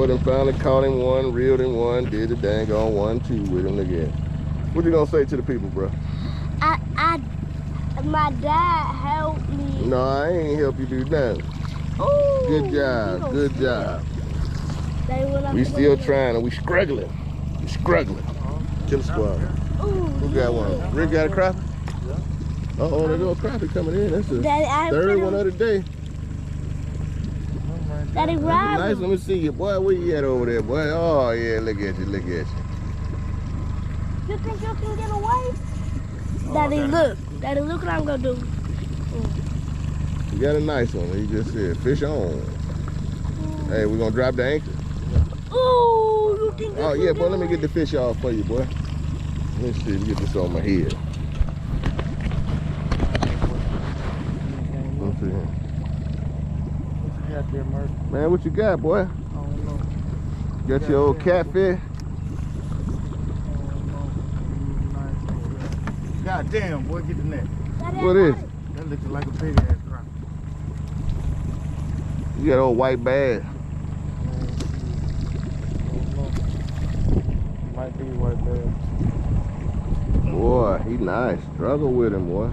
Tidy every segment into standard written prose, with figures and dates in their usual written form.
boy done finally caught him one, reeled him one, did the dang on 1-2 with him again. What you gonna say to the people, bro? My dad helped me. No, I ain't help you do nothing. Ooh, Good job, good job. We still trying and we struggling. We struggling. Killer Squad. Ooh, Who got one? Rick got a crappie? Uh-oh, there go a crappie coming in. That's the third one of the day. Daddy, That's nice. Let me see you, boy. Where you at over there, boy? Oh yeah, look at you, look at you. You think you can get away? Daddy, look. Daddy, look what I'm gonna do. You got a nice one. He just said, fish on. Hey, we're gonna drop the anchor. Ooh, you think Oh yeah, boy, let me get the fish off for you, boy. Let me see, get this on my head. Let's see here. Man, what you got, boy? I don't know. Got your old catfish? God damn, boy, get the net. What is it? That looks like a big ass crop. You got old white bass. Might be white bass. Boy, he nice. Struggle with him, boy.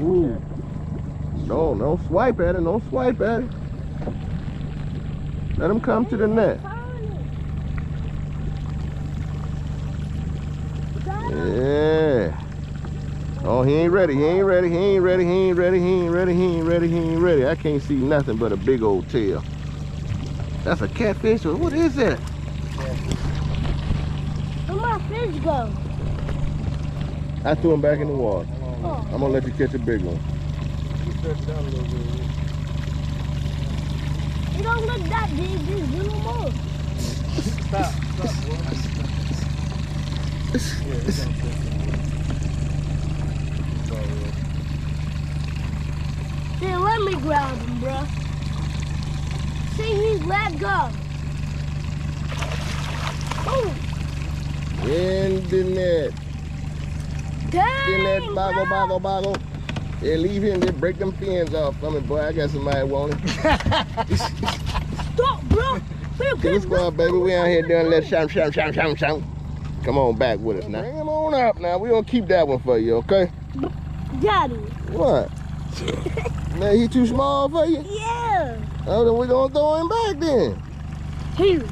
Ooh. No, don't swipe at it. Don't swipe at it. Let him come to the net. Yeah. Oh, he ain't ready. He ain't ready. He ain't ready. He ain't ready. He ain't ready. He ain't ready. He ain't ready. I can't see nothing but a big old tail. That's a catfish. Or what is that? Where my fish go? I threw him back in the water. Oh. I'm gonna let you catch a big one. It don't look that big. Just do no more. Stop, boy. Then let me grab him, bro. See, he's let go. Ooh. In the net. Dang, In that boggle, bro. boggle, boggle. Yeah, leave him there. Break them fins off for me, boy. I got somebody want it. Stop, bro. Killer Squad, baby. We out here doing a little shout. Come on back with us now. Bring him on up now. We gonna keep that one for you, okay? Daddy. What? Man, he too small for you? Yeah. Oh, then we gonna throw him back then. Here.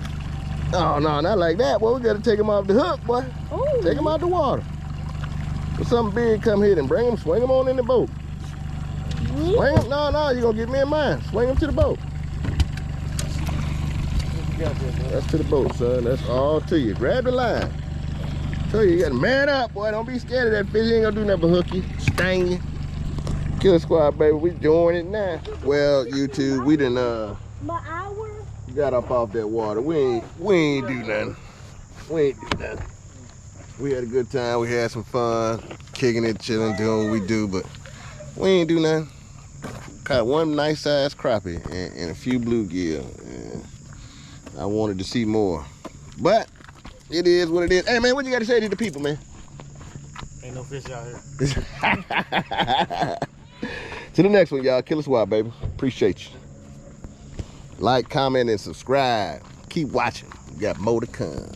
Oh, no, not like that. Boy, we gotta take him off the hook, boy. Ooh. Take him out the water. If something big come here, then bring him, swing him on in the boat. Swing him, no, you gonna get me in mine. Swing him to the boat. That's to the boat, son. That's all to you. Grab the line. Tell you, you gotta man up, boy. Don't be scared of that fish. He ain't gonna do nothing but hook you, sting you. Killer Squad, baby, we doing it now. Well, YouTube, we done My hour? got up off that water. We ain't do nothing. We ain't do nothing. We had a good time. We had some fun, kicking it, chilling, doing what we do, but we ain't do nothing. Caught one nice sized crappie and a few bluegill. And I wanted to see more, but it is what it is. Hey man, what you got to say to the people, man? Ain't no fish out here. To the next one, y'all. Killer Squad, baby. Appreciate you. Like, comment, and subscribe. Keep watching. We got more to come.